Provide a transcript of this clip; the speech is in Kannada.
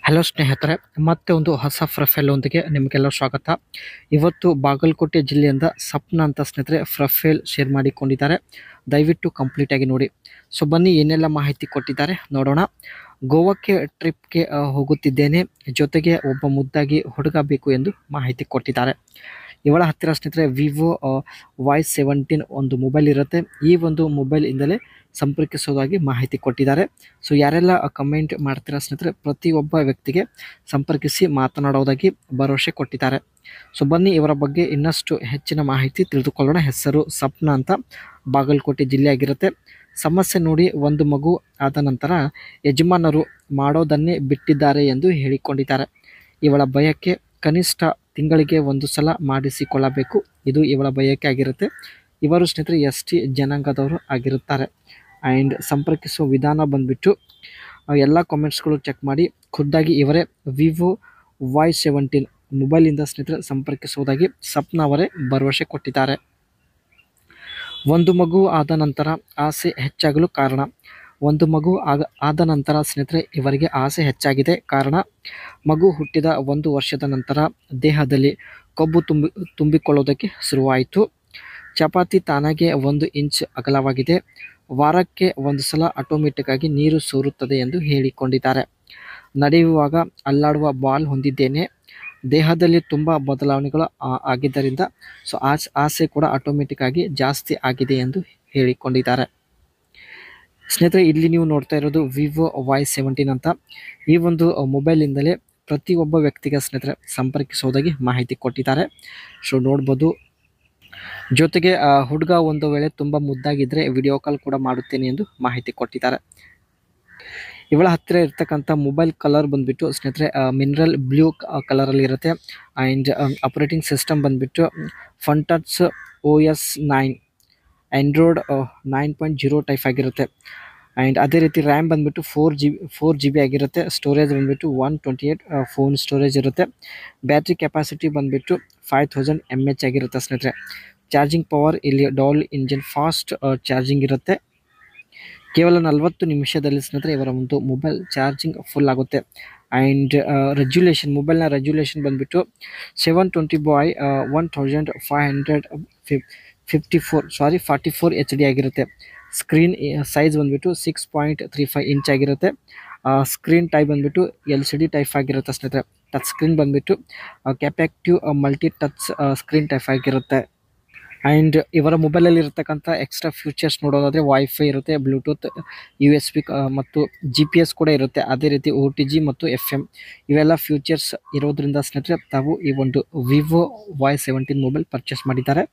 ಹಲೋ ಸ್ನೇಹಿತರೆ, ಮತ್ತೆ ಒಂದು ಹೊಸ ಪ್ರೊಫೈಲ್ ಒಂದಿಗೆ ನಿಮಗೆಲ್ಲ ಸ್ವಾಗತ. ಇವತ್ತು ಬಾಗಲಕೋಟೆ ಜಿಲ್ಲೆಯಿಂದ ಸಪ್ನ ಅಂತ ಸ್ನೇಹಿತರೆ ಪ್ರೊಫೈಲ್ ಶೇರ್ ಮಾಡಿಕೊಂಡಿದ್ದಾರೆ. ದಯವಿಟ್ಟು ಕಂಪ್ಲೀಟ್ ಆಗಿ ನೋಡಿ. ಸೊ ಬನ್ನಿ ಏನೆಲ್ಲ ಮಾಹಿತಿ ಕೊಟ್ಟಿದ್ದಾರೆ ನೋಡೋಣ. ಗೋವಾಕ್ಕೆ ಟ್ರಿಪ್ಗೆ ಹೋಗುತ್ತಿದ್ದೇನೆ, ಜೊತೆಗೆ ಒಬ್ಬ ಮುದ್ದಾಗಿ ಹುಡುಗ ಬೇಕು ಎಂದು ಮಾಹಿತಿ ಕೊಟ್ಟಿದ್ದಾರೆ. ಇವಳ ಹತ್ತಿರ ಸ್ನೇಹಿತರೆ ವಿವೋ Y17 ಒಂದು ಮೊಬೈಲ್ ಇರುತ್ತೆ. ಈ ಒಂದು ಮೊಬೈಲ್ ಇಂದಲೇ ಸಂಪರ್ಕಿಸೋದಾಗಿ ಮಾಹಿತಿ ಕೊಟ್ಟಿದ್ದಾರೆ. ಸೊ ಯಾರೆಲ್ಲ ಕಮೆಂಟ್ ಮಾಡ್ತೀರಾ ಸ್ನೇಹಿತರೆ, ಪ್ರತಿಯೊಬ್ಬ ವ್ಯಕ್ತಿಗೆ ಸಂಪರ್ಕಿಸಿ ಮಾತನಾಡೋದಾಗಿ ಭರವಸೆ ಕೊಟ್ಟಿದ್ದಾರೆ. ಸೊ ಬನ್ನಿ ಇವರ ಬಗ್ಗೆ ಇನ್ನಷ್ಟು ಹೆಚ್ಚಿನ ಮಾಹಿತಿ ತಿಳಿದುಕೊಳ್ಳೋಣ. ಹೆಸರು ಸಪ್ನ ಅಂತ, ಬಾಗಲಕೋಟೆ ಜಿಲ್ಲೆ ಆಗಿರುತ್ತೆ. ಸಮಸ್ಯೆ ನೋಡಿ, ಒಂದು ಮಗು ಆದ ನಂತರ ಯಜಮಾನರು ಮಾಡೋದನ್ನೇ ಬಿಟ್ಟಿದ್ದಾರೆ ಎಂದು ಹೇಳಿಕೊಂಡಿದ್ದಾರೆ. ಇವಳ ಬಯಕೆ ಕನಿಷ್ಠ ತಿಂಗಳಿಗೆ ಒಂದು ಸಲ ಮಾಡಿಸಿಕೊಳ್ಳಬೇಕು, ಇದು ಇವಳ ಬಯಕೆ ಆಗಿರುತ್ತೆ. ಇವರು ಸ್ನೇಹಿತರೆ ST ಜನಾಂಗದವರು ಆಗಿರುತ್ತಾರೆ. ಆ್ಯಂಡ್ ಸಂಪರ್ಕಿಸುವ ವಿಧಾನ ಬಂದುಬಿಟ್ಟು ಎಲ್ಲ ಕಾಮೆಂಟ್ಸ್ಗಳು ಚೆಕ್ ಮಾಡಿ ಖುದ್ದಾಗಿ ಇವರೇ ವಿವೋ Y17 ಮೊಬೈಲಿಂದ ಸ್ನೇಹಿತರೆ ಸಂಪರ್ಕಿಸುವುದಾಗಿ ಸಪ್ನ ಅವರೇ ಭರವಸೆ ಕೊಟ್ಟಿದ್ದಾರೆ. ಒಂದು ಮಗು ಆದ ನಂತರ ಆಸೆ ಹೆಚ್ಚಾಗಲು ಕಾರಣ. ಒಂದು ಮಗು ಆದ ನಂತರ ಸ್ನೇಹಿತರೆ ಇವರಿಗೆ ಆಸೆ ಹೆಚ್ಚಾಗಿದೆ. ಕಾರಣ, ಮಗು ಹುಟ್ಟಿದ 1 ವರ್ಷದ ನಂತರ ದೇಹದಲ್ಲಿ ಕೊಬ್ಬು ತುಂಬಿಕೊಳ್ಳೋದಕ್ಕೆ ಶುರುವಾಯಿತು. ಚಪಾತಿ ತಾನಾಗೆ 1 ಇಂಚ್ ಅಗಲವಾಗಿದೆ. ವಾರಕ್ಕೆ 1 ಸಲ ಆಟೋಮೆಟಿಕ್ ಆಗಿ ನೀರು ಸೋರುತ್ತದೆ ಎಂದು ಹೇಳಿಕೊಂಡಿದ್ದಾರೆ. ನಡೆಯುವಾಗ ಅಲ್ಲಾಡುವ ಬಾಲ್ ಹೊಂದಿದ್ದೇನೆ. ದೇಹದಲ್ಲಿ ತುಂಬ ಬದಲಾವಣೆಗಳು ಆಗಿದ್ದರಿಂದ ಸೊ ಆಸೆ ಕೂಡ ಆಟೋಮೆಟಿಕ್ ಆಗಿ ಜಾಸ್ತಿ ಆಗಿದೆ ಎಂದು ಹೇಳಿಕೊಂಡಿದ್ದಾರೆ. ಸ್ನೇಹಿತರೆ ಇಲ್ಲಿ ನೀವು ನೋಡ್ತಾ ಇರೋದು ವಿವೋ Y17 ಅಂತ. ಈ ಒಂದು ಮೊಬೈಲಿಂದಲೇ ಪ್ರತಿಯೊಬ್ಬ ವ್ಯಕ್ತಿಗೆ ಸ್ನೇಹಿತರೆ ಸಂಪರ್ಕಿಸೋದಾಗಿ ಮಾಹಿತಿ ಕೊಟ್ಟಿದ್ದಾರೆ. ಸೊ ನೋಡ್ಬೋದು. ಜೊತೆಗೆ ಹುಡುಗ ಒಂದು ವೇಳೆ ತುಂಬ ಮುದ್ದಾಗಿದ್ದರೆ ವಿಡಿಯೋ ಕಾಲ್ ಕೂಡ ಮಾಡುತ್ತೇನೆ ಎಂದು ಮಾಹಿತಿ ಕೊಟ್ಟಿದ್ದಾರೆ. ಇವಳ ಹತ್ತಿರ ಇರ್ತಕ್ಕಂಥ ಮೊಬೈಲ್ ಕಲರ್ ಬಂದುಬಿಟ್ಟು ಸ್ನೇಹಿತರೆ ಮಿನರಲ್ ಬ್ಲೂ ಕಲರಲ್ಲಿ ಇರುತ್ತೆ. ಆ್ಯಂಡ್ ಆಪರೇಟಿಂಗ್ ಸಿಸ್ಟಮ್ ಬಂದುಬಿಟ್ಟು ಫಂಟಚ್ OS 9 ಆ್ಯಂಡ್ರಾಯ್ಡ್ 9.0 ಟೈಪ್ ಆಗಿರುತ್ತೆ. ಆ್ಯಂಡ್ ಅದೇ ರೀತಿ ರ್ಯಾಮ್ ಬಂದುಬಿಟ್ಟು 4GB ಆಗಿರುತ್ತೆ. ಸ್ಟೋರೇಜ್ ಬಂದುಬಿಟ್ಟು 128 ಫೋನ್ ಸ್ಟೋರೇಜ್ ಇರುತ್ತೆ. ಬ್ಯಾಟ್ರಿ ಕೆಪಾಸಿಟಿ ಬಂದುಬಿಟ್ಟು 5000 mAh ಆಗಿರುತ್ತೆ ಸ್ನೇಹಿತರೆ. ಚಾರ್ಜಿಂಗ್ ಪವರ್ ಇಲ್ಲಿ ಡಾಲ್ ಇಂಜಿನ್ ಫಾಸ್ಟ್ ಚಾರ್ಜಿಂಗ್ ಇರುತ್ತೆ. ಕೇವಲ 40 ನಿಮಿಷದಲ್ಲಿ ಸ್ನೇಹಿತರೆ ಇವರ ಒಂದು ಮೊಬೈಲ್ ಚಾರ್ಜಿಂಗ್ ಫುಲ್ ಆಗುತ್ತೆ. ಆ್ಯಂಡ್ ಮೊಬೈಲ್ನ ರೆಜ್ಯುಲೇಷನ್ ಬಂದುಬಿಟ್ಟು 720x1544 HD ಆಗಿರುತ್ತೆ. ಸ್ಕ್ರೀನ್ ಸೈಜ್ ಬಂದುಬಿಟ್ಟು 6.35 ಇಂಚ್ ಆಗಿರುತ್ತೆ. ಸ್ಕ್ರೀನ್ ಟೈಪ್ ಬಂದುಬಿಟ್ಟು LCD ಟೈಪ್ ಆಗಿರುತ್ತೆ ಸ್ನೇಹಿತರೆ. ಟಚ್ ಸ್ಕ್ರೀನ್ ಬಂದುಬಿಟ್ಟು ಕ್ಯಾಪ್ಯಾಕ್ಟಿವ್ ಮಲ್ಟಿ ಟಚ್ ಸ್ಕ್ರೀನ್ ಟೈಪ್ ಆಗಿರುತ್ತೆ. ಆ್ಯಂಡ್ ಇವರ ಮೊಬೈಲಲ್ಲಿ ಇರತಕ್ಕಂಥ ಎಕ್ಸ್ಟ್ರಾ ಫ್ಯೂಚರ್ಸ್ ನೋಡೋದಾದರೆ ವೈಫೈ ಇರುತ್ತೆ, ಬ್ಲೂಟೂತ್, USB ಮತ್ತು GPS ಕೂಡ ಇರುತ್ತೆ. ಅದೇ ರೀತಿ OTG ಮತ್ತು FM ಇವೆಲ್ಲ ಫ್ಯೂಚರ್ಸ್ ಇರೋದ್ರಿಂದ ಸ್ನೇಹಿತರೆ ತಾವು ಈ ಒಂದು ವಿವೋ Y17 ಮೊಬೈಲ್ ಪರ್ಚೇಸ್ ಮಾಡಿದ್ದಾರೆ.